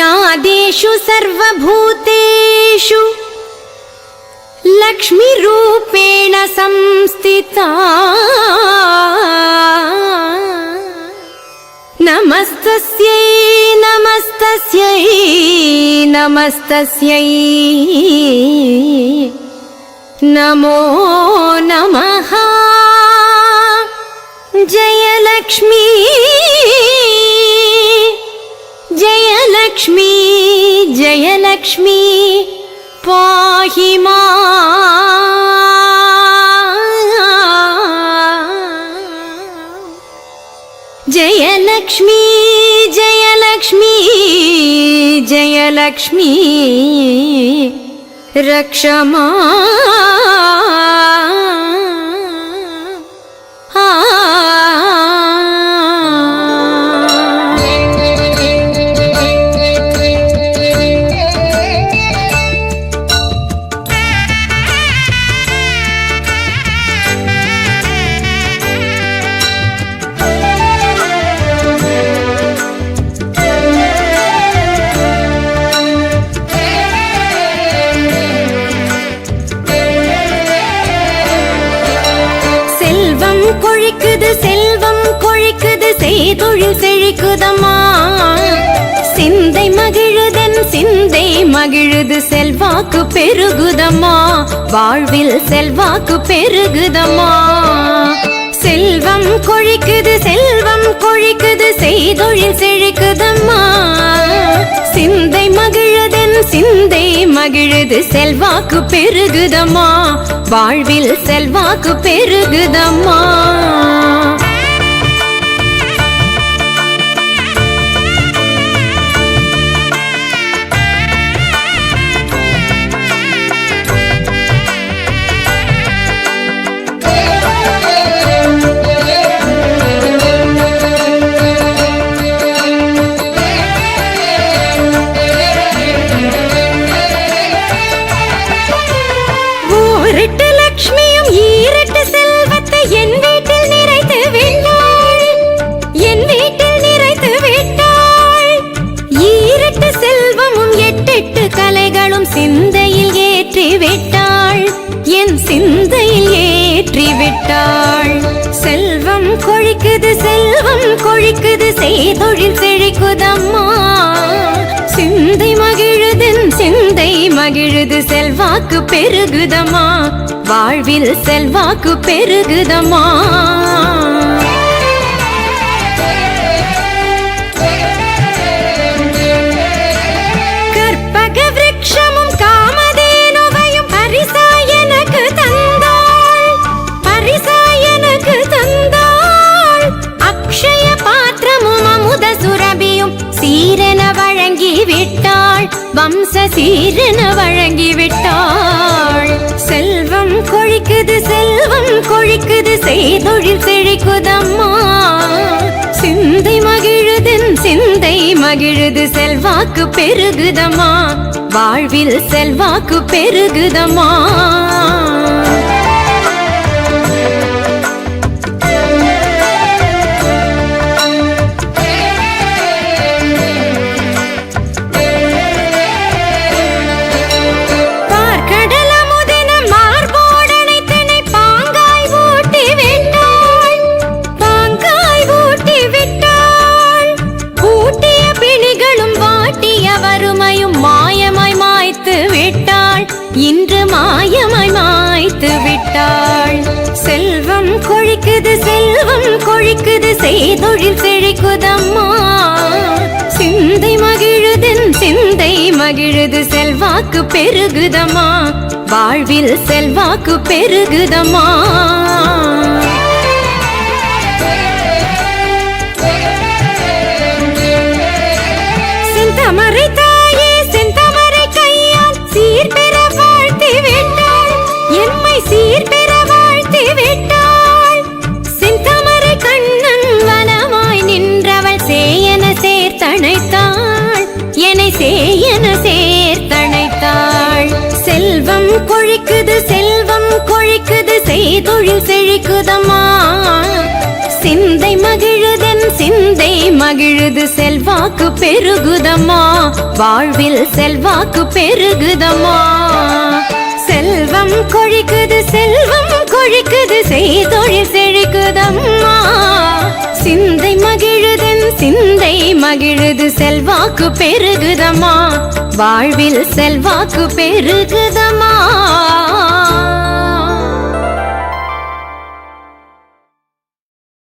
यादेषु सर्वभूतेषु लक्ष्मीरूपेण संस्थिता नमस्तस्यै नमस्तस्यै नमस्तस्यै नमो नमः। जयलक्ष्मी जयलक्ष्मी जयलक्ष्मी पाहि माम्। जयलक्ष्मी जयलक्ष्मी जयलक्ष्मी रक्ष செல்வம் கொழிக்குது செய்தொழில் செழிக்குதம்மா சிந்தை மகிழுதன் சிந்தை மகிழுது செல்வாக்கு பெருகுதம்மா வாழ்வில் செல்வாக்கு பெருகுதம்மா செல்வம் கொழிக்குது செய்தொழில் செழிக்குதம்மா சிந்தை மகிழுதன் சிந்தை மகிழுது செல்வாக்கு பெருகுதம்மா வாழ்வில் செல்வாக்கு பெருகுதம்மா சிந்தையில் ஏற்றி விட்டாள் என் சிந்தையில் ஏற்றி விட்டாள் செல்வம் கொழிக்குது செய்தொழில் செழிக்குதம்மா சிந்தை மகிழுதன் சிந்தை மகிழுது செல்வாக்கு பெருகுதம்மா வாழ்வில் செல்வாக்கு பெருகுதம்மா சீரன வழங்கி விட்டாள் வம்ச சீரன வழங்கி விட்டாள் செல்வம் கொழிக்குது செய்தொழில் செழிக்குதம்மா சிந்தை மகிழுதன் சிந்தை மகிழுது செல்வாக்கு பெருகுதம்மா வாழ்வில் செல்வாக்கு பெருகுதம்மா இன்று மாயமாய் மாய்த்து விட்டாள் செல்வம் கொழிக்குது செய்தொழில் செழிக்குதம்மா சிந்தை மகிழுதன் சிந்தை மகிழுது செல்வாக்கு பெருகுதம்மா வாழ்வில் செல்வாக்கு பெருகுதம்மா செந்தமரை தாயே செந்தமரை கையால் சீர்பெற எம்மை சீர்பெற வாழ்த்தி விட்டாள் செந்தமரை கண்ணன் வனமாய் நின்றவள் சேயன சேர்த்தணைத்தாள் என்னை சேயன சேர்த்தணைத்தாள் செல்வம் கொழிக்குது செய்தொழில் செழிக்குதம்மா சிந்தை மகிழுதன் சிந்தை மகிழுது செல்வாக்கு பெருகுதம்மா, வாழ்வில் செல்வாக்கு பெருகுதம்மா. செல்வம் கொழிக்குது செல்வம் கொழிக்குது, செய்தொழில் செழிக்குதம்மா. சிந்தை மகிழுதன் சிந்தை மகிழுது, செல்வாக்கு பெருகுதம்மா, வாழ்வில் செல்வாக்கு பெருகுதம்மா.